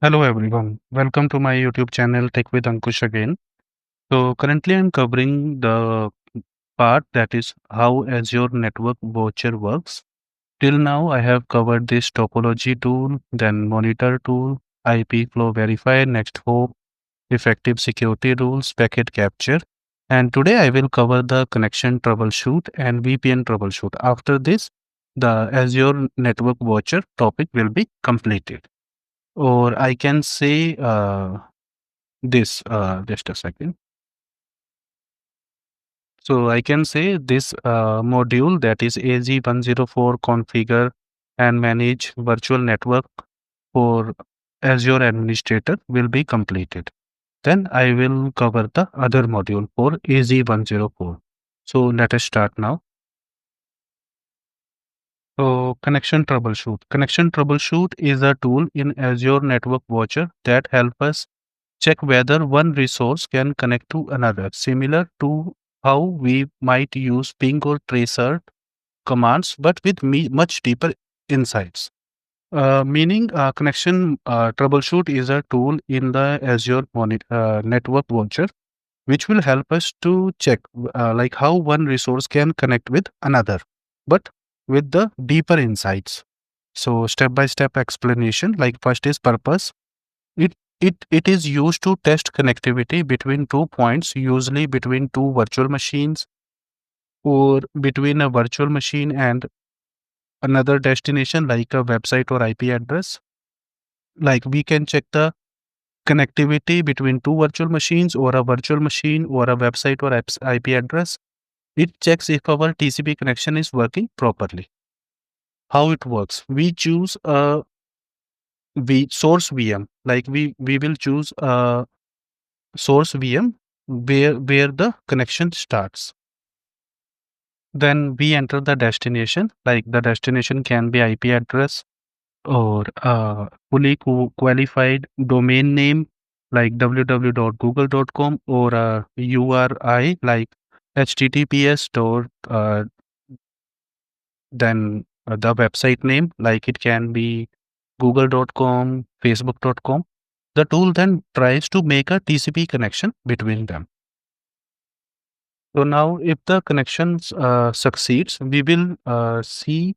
Hello everyone, welcome to my YouTube channel Tech with Ankush again. So currently I'm covering the part that is how Azure Network Watcher works. Till now I have covered this topology tool, then monitor tool, IP flow verifier, next hop, effective security rules, packet capture. And today I will cover the connection troubleshoot and VPN troubleshoot. After this, the Azure Network Watcher topic will be completed. Or I can say just a second. So I can say this module, that is AZ104, configure and manage virtual network for Azure administrator, will be completed. Then I will cover the other module for AZ104. So let us start now. So connection troubleshoot. Connection troubleshoot is a tool in Azure Network Watcher that helps us check whether one resource can connect to another, similar to how we might use ping or tracer commands, but with much deeper insights. Meaning, connection troubleshoot is a tool in the Azure Network Watcher, which will help us to check like how one resource can connect with another, but with the deeper insights. So, step by step explanation. Like first is purpose. It is used to test connectivity between 2 points, usually between two virtual machines or between a virtual machine and another destination like a website or IP address. Like we can check the connectivity between two virtual machines or a virtual machine or a website or IP address. It checks if our TCP connection is working properly. How it works? We choose a source VM. Like we will choose a source VM where the connection starts. Then we enter the destination, like the destination can be IP address or fully qualified domain name like www.google.com or a URI like https dot then the website name, like it can be google.com, facebook.com. The tool then tries to make a TCP connection between them. So now if the connections succeeds, we will see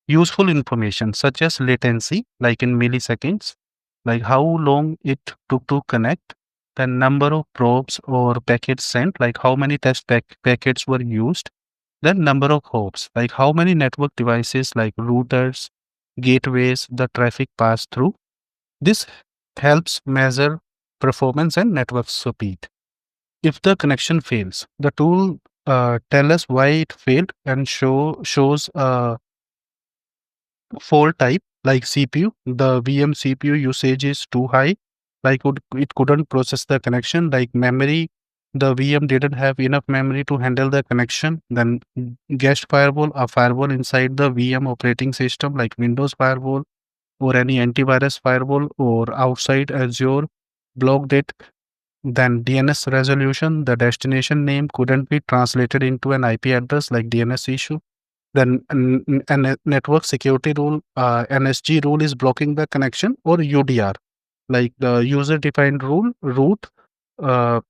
useful information such as latency, like in milliseconds, like how long it took to connect, the number of probes or packets sent, like how many test packets were used, then number of hops, like how many network devices like routers, gateways, the traffic passed through. This helps measure performance and network speed. If the connection fails, the tool tell us why it failed and shows fault type like CPU. The VM CPU usage is too high, like it couldn't process the connection. Like memory, the VM didn't have enough memory to handle the connection. Then guest firewall, a firewall inside the VM operating system like Windows firewall or any antivirus firewall or outside Azure blocked it. Then DNS resolution, the destination name couldn't be translated into an IP address, like DNS issue. Then a network security rule, NSG rule is blocking the connection, or UDR, like the user defined rule, route, uh,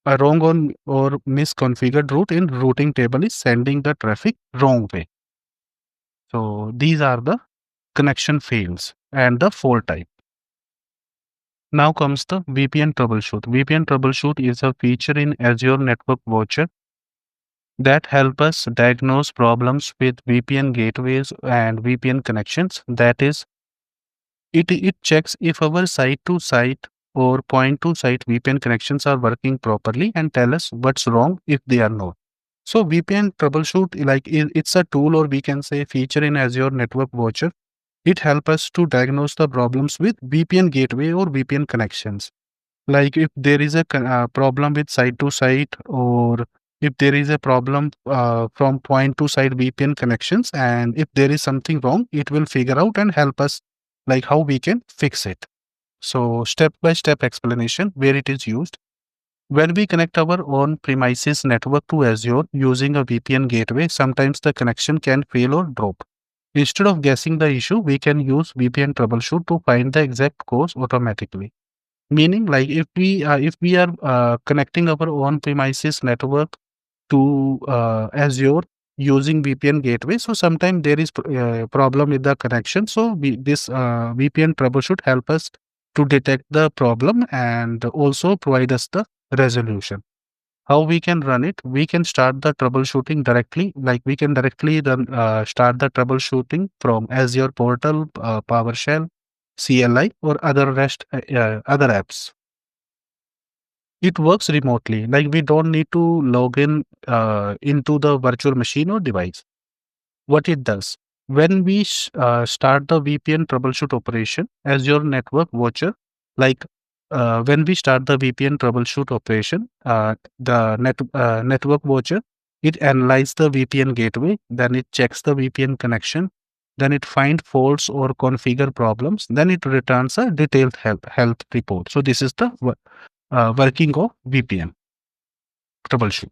a wrong or misconfigured route in routing table is sending the traffic wrong way. So these are the connection fails and the fault type. Now comes the VPN troubleshoot. VPN troubleshoot is a feature in Azure Network Watcher that help us diagnose problems with VPN gateways and VPN connections. That is, it checks if our site to site or point to site VPN connections are working properly and tell us what's wrong if they are not. So VPN troubleshoot, like it's a tool, or we can say feature in Azure Network Watcher. It helps us to diagnose the problems with VPN gateway or VPN connections. Like if there is a problem with site to site, or if there is a problem from point to site VPN connections, and if there is something wrong, it will figure out and help us like how we can fix it. So step by step explanation where it is used. When we connect our own premises network to Azure using a VPN gateway, sometimes the connection can fail or drop. Instead of guessing the issue, we can use VPN troubleshoot to find the exact cause automatically. Meaning, like if we are connecting our own premises network to Azure using VPN gateway, so sometimes there is problem with the connection. So this VPN troubleshoot help us to detect the problem and also provide us the resolution. How we can run it? We can start the troubleshooting directly. Like we can directly run, start the troubleshooting from Azure portal, PowerShell, CLI, or other REST other apps. It works remotely. Like we don't need to log in into the virtual machine or device. What it does, when we start the VPN troubleshoot operation, Azure Network Watcher, like when we start the VPN troubleshoot operation, the Network Watcher, it analyzes the VPN gateway, then it checks the VPN connection, then it finds faults or configure problems, then it returns a detailed health report. So this is the working of VPN troubleshoot.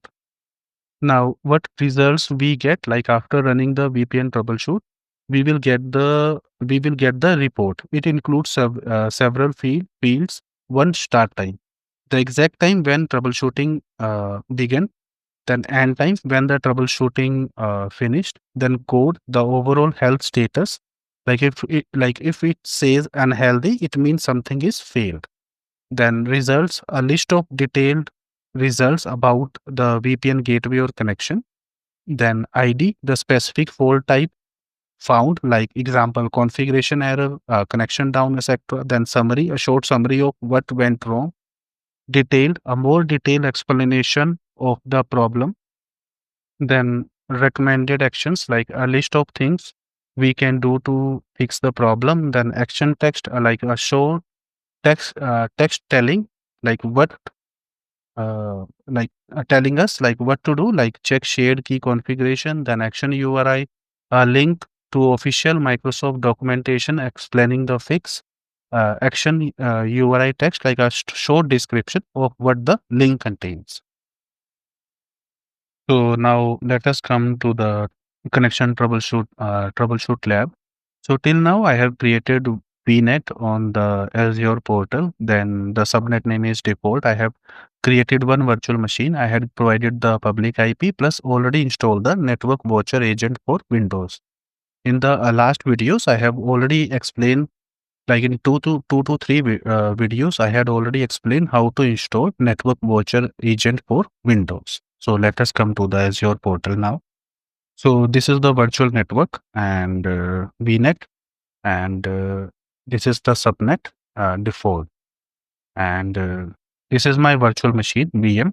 Now, what results we get, like after running the VPN troubleshoot, we will get the report. It includes several fields. One, start time, the exact time when troubleshooting began, then end time when the troubleshooting finished, then code, the overall health status. Like if it says unhealthy, it means something is failed. Then results, a list of detailed results about the VPN gateway or connection. Then ID, the specific fault type found, like example, configuration error, connection down, etc. Then summary, a short summary of what went wrong. Detailed, a more detailed explanation of the problem. Then recommended actions, like a list of things we can do to fix the problem. Then action text, like a short text telling like what telling us like what to do, like check shared key configuration. Then action URI, a link to official Microsoft documentation explaining the fix. Action URI text, like a short description of what the link contains. So now let us come to the connection troubleshoot lab. So till now I have created VNet on the Azure portal. Then the subnet name is default. I have created one virtual machine. I had provided the public IP plus already installed the network watcher agent for Windows. In the last videos, I have already explained, like in two to three videos, I had already explained how to install network watcher agent for Windows. So let us come to the Azure portal now. So this is the virtual network and VNet, and this is the subnet default, and this is my virtual machine VM.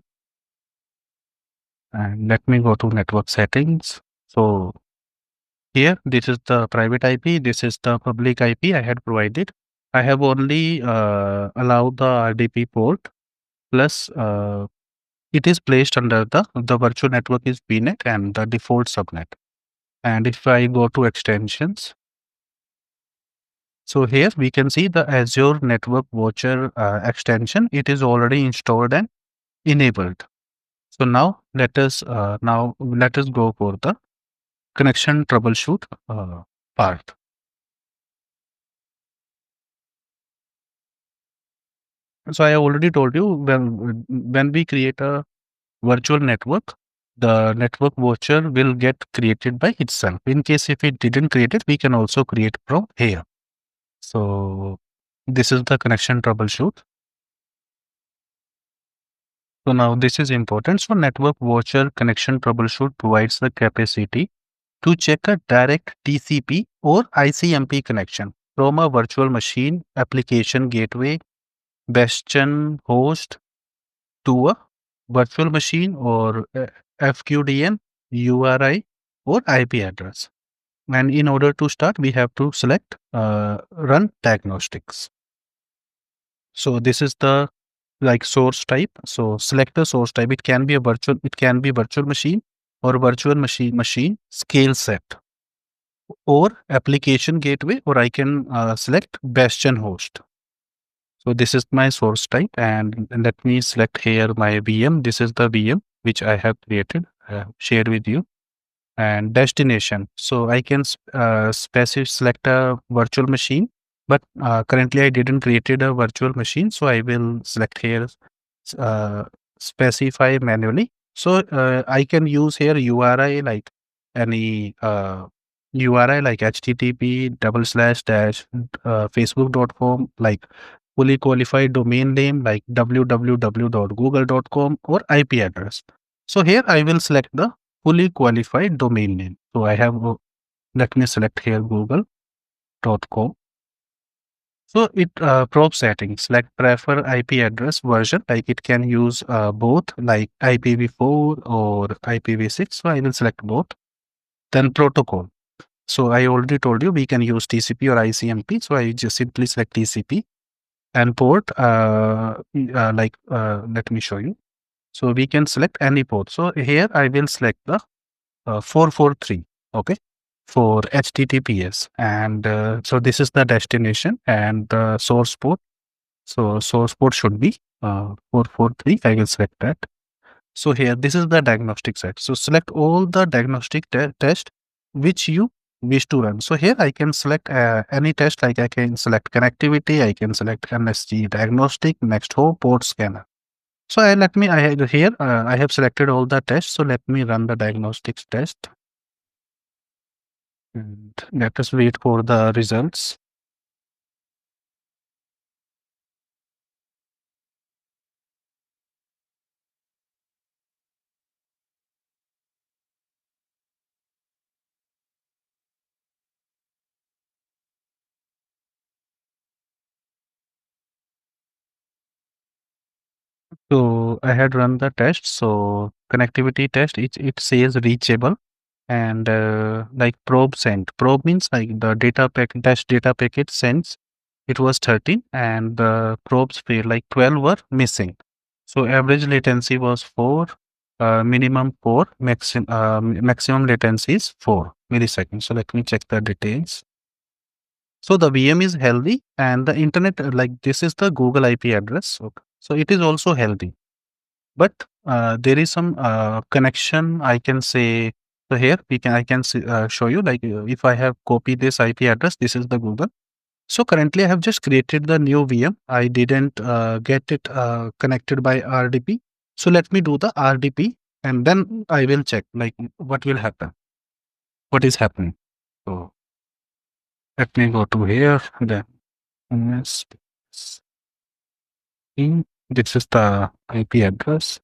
And let me go to network settings. So here, this is the private IP. This is the public IP I had provided. I have only allowed the RDP port plus it is placed under the virtual network is VNet and the default subnet. And if I go to extensions, so here we can see the Azure Network Watcher extension. It is already installed and enabled. So now let us go for the connection troubleshoot part. So I already told you, when we create a virtual network, the network watcher will get created by itself. In case if it didn't create it, we can also create from here. So this is the connection troubleshoot. So now this is important. So network watcher connection troubleshoot provides the capacity to check a direct TCP or ICMP connection from a virtual machine, application gateway, bastion host to a virtual machine or FQDN, URI, or IP address. And in order to start, we have to select run diagnostics. So this is the like source type. So select the source type. It can be virtual machine or virtual machine scale set or application gateway, or I can select bastion host. So this is my source type, and let me select here my VM. This is the VM which I have created, shared with you. and destination. So I can select a virtual machine, but currently I didn't created a virtual machine, so I will select here uh, specify manually. So I can use here URI like any URI like http double slash dash facebook.com, like fully qualified domain name like www.google.com, or IP address. So here I will select the fully qualified domain name. So I have, let me select here google.com. So it probe settings like prefer IP address version, like it can use both like IPv4 or IPv6. So I will select both. Then protocol. So I already told you we can use TCP or ICMP. So I just simply select TCP and port. Let me show you. So we can select any port. So here I will select the 443. Okay. For HTTPS. And so this is the destination and the source port. So source port should be 443. I will select that. So here, this is the diagnostic set. So select all the diagnostic test which you wish to run. So here I can select any test, like I can select connectivity, I can select MSG diagnostic, next hop, port scanner. So I have here, I have selected all the tests. So let me run the diagnostics test. And let us wait for the results. So I had run the test. So connectivity test, it says reachable, and like probe sent. Probe means like the data pack dash data packet sends. It was 13, and the probes failed. Like 12 were missing. So average latency was 4, minimum 4, maximum latency is 4 milliseconds. So let me check the details. So the VM is healthy, and the internet, like this is the Google IP address. Okay. So it is also healthy, but there is some connection. I can say, so here I can show you, like if I have copied this IP address, this is the Google. So currently I have just created the new VM. I didn't get it connected by RDP. So let me do the RDP, and then I will check like what will happen, what is happening. So let me go to here. Then yes, this is the IP address.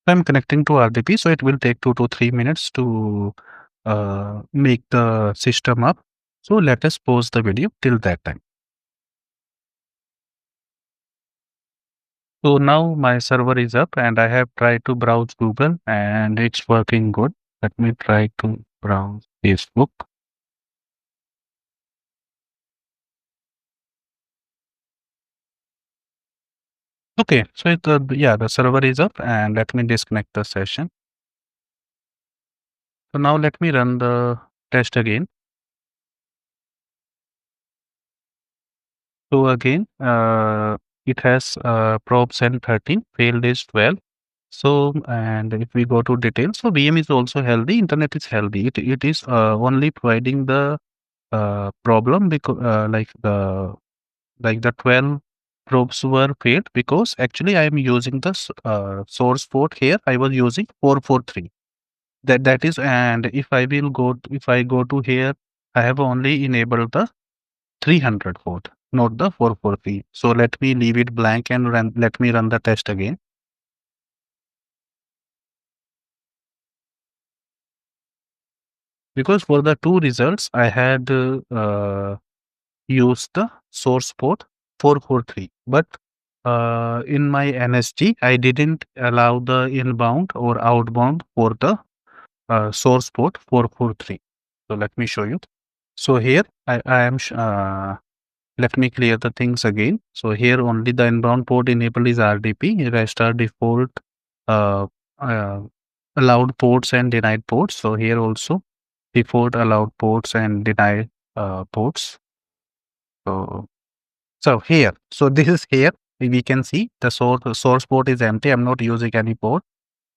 I'm connecting to RDP, so it will take 2 to 3 minutes to make the system up. So let us pause the video till that time. So now my server is up, and I have tried to browse Google and it's working good. Let me try to browse Facebook. Okay, so the server is up, and let me disconnect the session. So now let me run the test again. So again, it has probe send 13, failed is 12. So, and if we go to details, so VM is also healthy, internet is healthy. It is only providing the problem because like the 12 probes were failed, because actually I am using the source port here. I was using 443. That is, and if I go to here, I have only enabled the 300 port, not the 443. So let me leave it blank and let me run the test again. Because for the two results, I had used the source port 443, but in my NSG, I didn't allow the inbound or outbound for the source port 443. So let me show you. So here I am let me clear the things again. So here only the inbound port enabled is RDP. Rest are default uh, uh, allowed ports and denied ports. So here also default allowed ports and denied ports. So here, so this is here. We can see the source port is empty. I'm not using any port.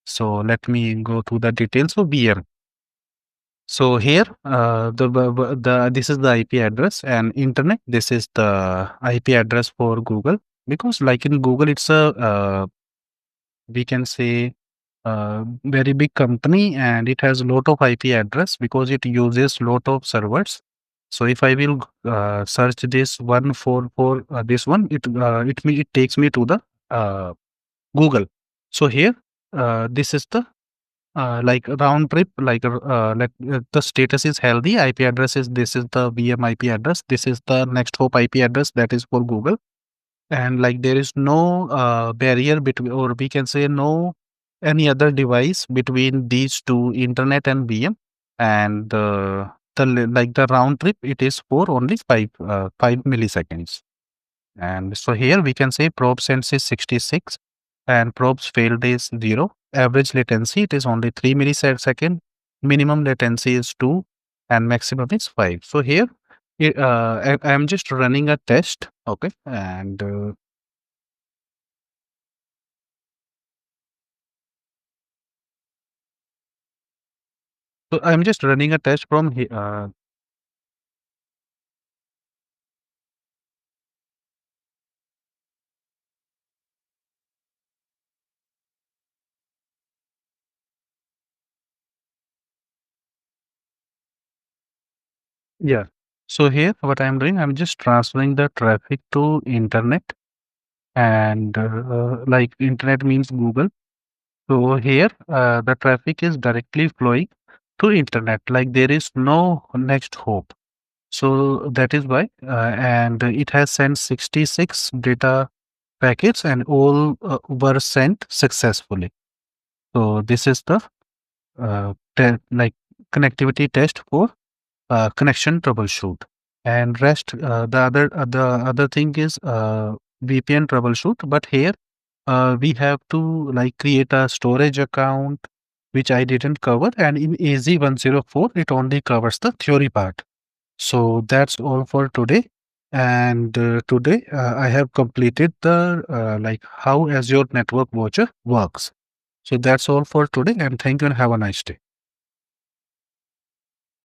So let me go to the details of VM. So here, the this is the IP address, and internet. This is the IP address for Google, because like in Google, it's a we can say very big company, and it has a lot of IP address because it uses lot of servers. So if I will search this 144, this one, it takes me to the Google. So here, this is the like round trip, the status is healthy. IP address is, this is the VM IP address. This is the next hop IP address, that is for Google. And like there is no barrier between, or we can say no any other device between these two, internet and VM. And like the round trip, it is for only 5 milliseconds. And so here we can say probe sense is 66 and probes failed is 0. Average latency, it is only 3 millisecond. Minimum latency is 2 and maximum is 5. So here I am just running a test. Okay. And so I'm just running a test from here. Yeah. So here what I'm doing, I'm just transferring the traffic to internet, and like internet means Google. So here, the traffic is directly flowing to internet, like there is no next hop. So that is why, and it has sent 66 data packets, and all were sent successfully. So this is the like connectivity test for connection troubleshoot. And rest, the other thing is VPN troubleshoot. But here we have to like create a storage account, which I didn't cover. And in AZ104, it only covers the theory part. So that's all for today. And today I have completed the like how Azure Network Watcher works. So that's all for today. And thank you and have a nice day.